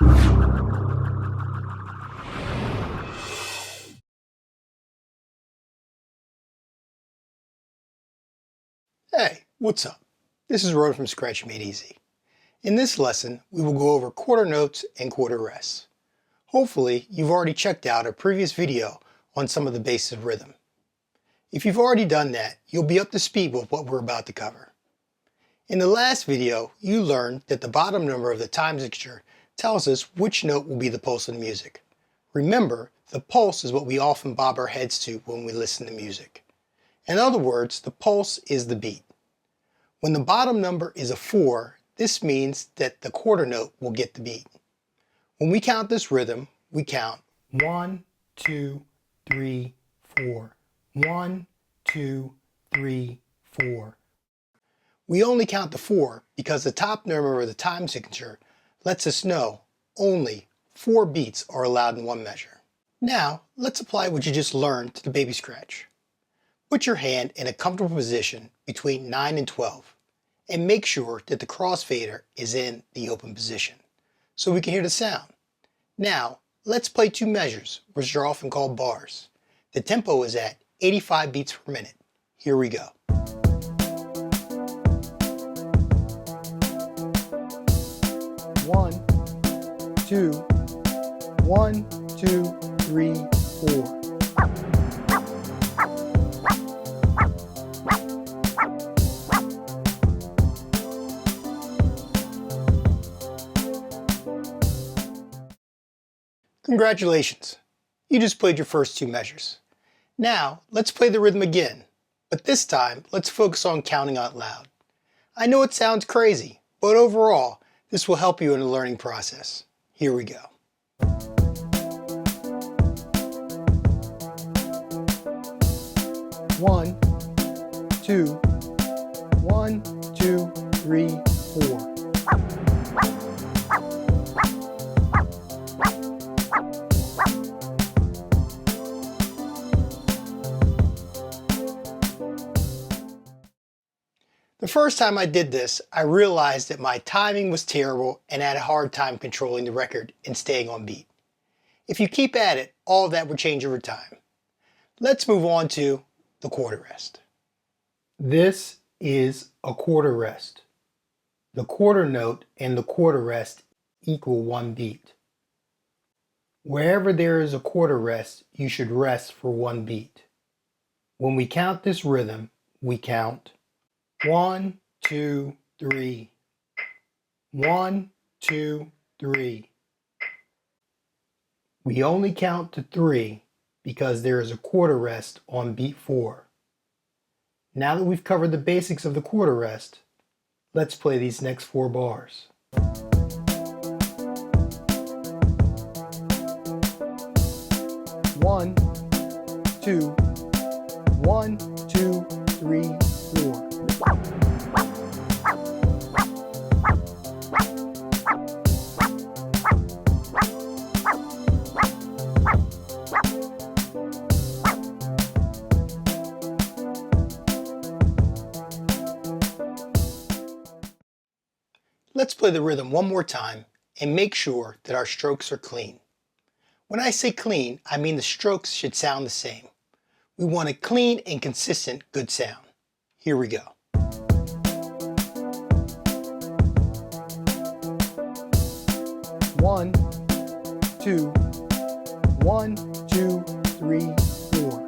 Hey, what's up? This is Roy from Scratch Made Easy. In this lesson, we will go over quarter notes and quarter rests. Hopefully, you've already checked out a previous video on some of the basics of rhythm. If you've already done that, you'll be up to speed with what we're about to cover. In the last video, you learned that the bottom number of the time signature tells us which note will be the pulse of the music. Remember, the pulse is what we often bob our heads to when we listen to music. In other words, the pulse is the beat. When the bottom number is a 4, this means that the quarter note will get the beat. When we count this rhythm, we count 1, 2, 3, 4. 1, 2, 3, 4. We only count the 4 because the top number of the time signature lets us know only 4 beats are allowed in one measure. Now, let's apply what you just learned to the baby scratch. Put your hand in a comfortable position between 9 and 12 and make sure that the crossfader is in the open position so we can hear the sound. Now, let's play 2 measures, which are often called bars. The tempo is at 85 beats per minute. Here we go. 1, 2, 1, 2, 3, 4. Congratulations! You just played your first 2 measures. Now, let's play the rhythm again, but this time, let's focus on counting out loud. I know it sounds crazy, but overall, this will help you in the learning process. Here we go. 1, 2, 1, 2, 3, 4. The first time I did this, I realized that my timing was terrible and I had a hard time controlling the record and staying on beat. If you keep at it, all of that would change over time. Let's move on to the quarter rest. This is a quarter rest. The quarter note and the quarter rest equal 1 beat. Wherever there is a quarter rest, you should rest for 1 beat. When we count this rhythm, we count 1, 2, 3. 1, 2, 3. We only count to 3 because there is a quarter rest on beat 4. Now that we've covered the basics of the quarter rest, let's play these next 4 bars. 1, 2, 1, 2, 3, 4. Let's play the rhythm one more time and make sure that our strokes are clean. When I say clean, I mean the strokes should sound the same. We want a clean and consistent good sound. Here we go. 1, 2, 1, 2, 3, 4.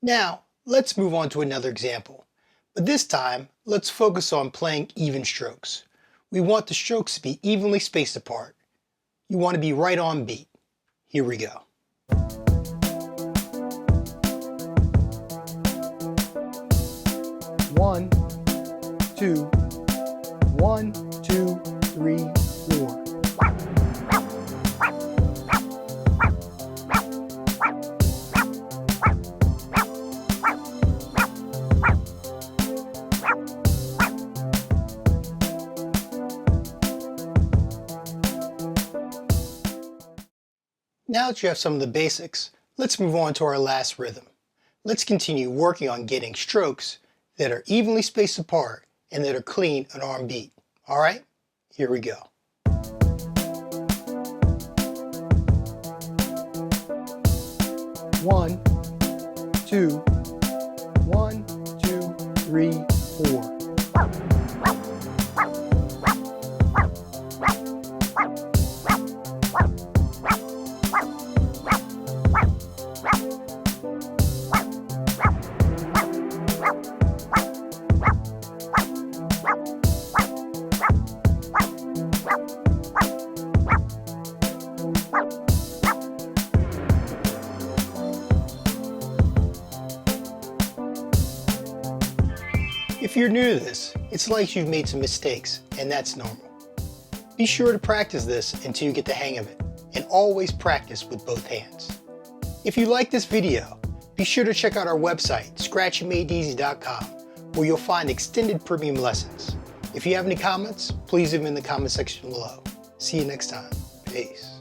Now, let's move on to another example, but this time, let's focus on playing even strokes. We want the strokes to be evenly spaced apart. You want to be right on beat. Here we go. 1, 2, 1, 2, 3, 4. Now that you have some of the basics, let's move on to our last rhythm. Let's continue working on getting strokes that are evenly spaced apart and that are clean and arm beat. Alright, here we go. One, two, 1, 2, 3, 4. If you're new to this, it's like you've made some mistakes, and that's normal. Be sure to practice this until you get the hang of it, and always practice with both hands. If you like this video, be sure to check out our website, scratchmadeizy.com, where you'll find extended premium lessons. If you have any comments, please leave them in the comment section below. See you next time. Peace.